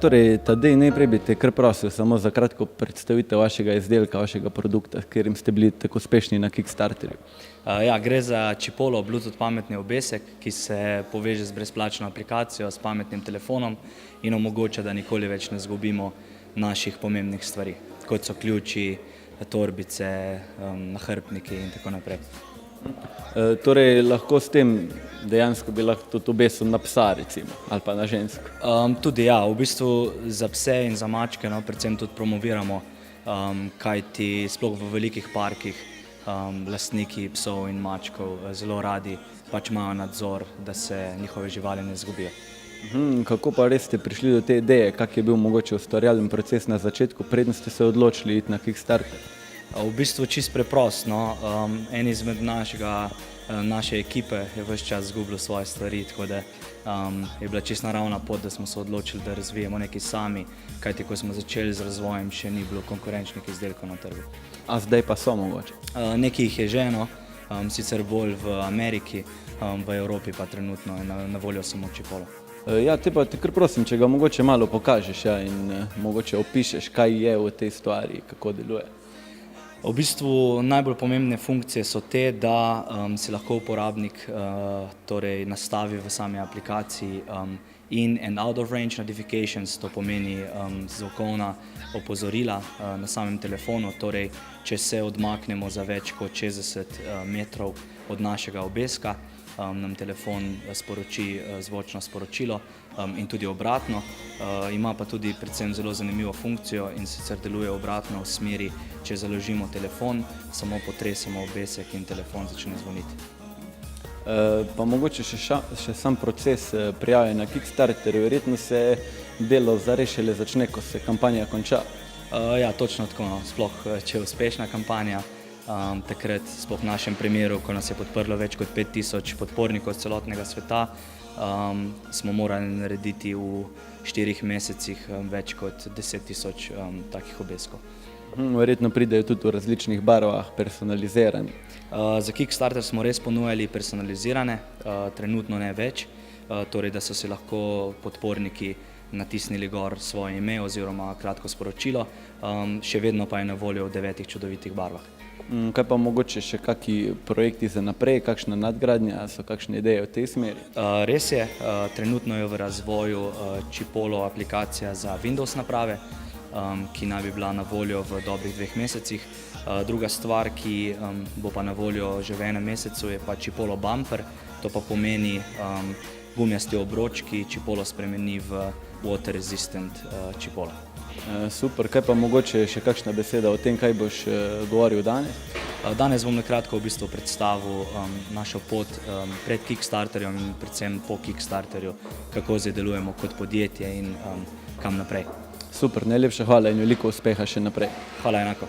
torej, Tadej, najprej bi te kar prosil samo za kratko predstavitev vašega izdelka, vašega produkta, s katerim ste bili tako uspešni na Kickstarterju. Ja, gre za Chipolo Bluetooth pametni obesek, ki se poveže z brezplačno aplikacijo, s pametnim telefonom in omogoča, da nikoli več ne izgubimo naših pomembnih stvari, kot so ključi, torbice, nahrbtniki in tako naprej. Torej, lahko s tem dejansko bi lahko tudi obesil na psa recimo, ali pa na žensko. Tudi ja, v bistvu za pse in za mačke, no, predvsem tudi promoviramo, kajti sploh v velikih parkih lastniki psov in mačkov zelo radi pač imajo nadzor, da se njihove živali ne izgubijo. Kako pa res ste prišli do te ideje, kak je bil mogoče ustvarjalni proces na začetku, preden ste se odločili iti na Kickstarter? V bistvu čisto preprosto, no. En izmed naše ekipe je ves čas izgubil svoje stvari, tako da je bila čisto naravna pot, da smo se odločili, da razvijemo nekaj sami, kajti ko smo začeli z razvojem, še ni bilo konkurenčnih izdelkov na trgu. A zdaj pa so mogoče? Nekaj jih je že, no, sicer bolj v Ameriki, v Evropi pa trenutno je na voljo samo Chipolo. Ja, te kar prosim, če ga mogoče malo pokažeš, ja, in mogoče opišeš, kaj je v tej stvari, kako deluje. V bistvu najbolj pomembne funkcije so te, da si lahko uporabnik torej nastavi v sami aplikaciji in and out of range notifications, to pomeni zvokovna opozorila na samem telefonu, torej če se odmaknemo za več kot 60 metrov od našega obeska, nam telefon sporoči zvočno sporočilo in tudi obratno. Ima pa tudi predvsem zelo zanimivo funkcijo in sicer deluje obratno v smeri, če založimo telefon, samo potresemo obesek in telefon začne zvoniti. Pa mogoče še sam proces prijave na Kickstarterju, verjetno se delo zares šele začne, ko se kampanja konča. Ja, točno tako, no. Sploh če je uspešna kampanja, takrat, sploh v našem primeru, ko nas je podprlo več kot 5000 podpornikov z celotnega sveta, smo morali narediti v 4 mesecih več kot 10 000 takih obeskov. Verjetno pridejo tudi v različnih barvah, personalizirani. Za Kickstarter smo res ponujali personalizirane, trenutno ne več, torej da so si lahko podporniki natisnili gor svoje ime oziroma kratko sporočilo, še vedno pa je na voljo v 9 čudovitih barvah. Kaj pa mogoče še kakšni projekti za naprej, kakšna nadgradnja, so kakšne ideje v tej smeri? Res je, trenutno je v razvoju Chipolo aplikacija za Windows naprave, ki naj bi bila na voljo v dobrih 2 mesecih. Druga stvar, ki bo pa na voljo že v 1 mesecu, je pa Chipolo Bumper, to pa pomeni gumijasti obroč, ki Chipolo spremeni v water resistant Chipolo. Super, kaj pa mogoče še kakšna beseda o tem, kaj boš govoril danes? Danes bom nakratko v bistvu predstavil našo pot pred Kickstarterjem in predvsem po Kickstarterju, kako zdaj delujemo kot podjetje in kam naprej. Super, najlepša hvala in veliko uspeha še naprej. Hvala enako.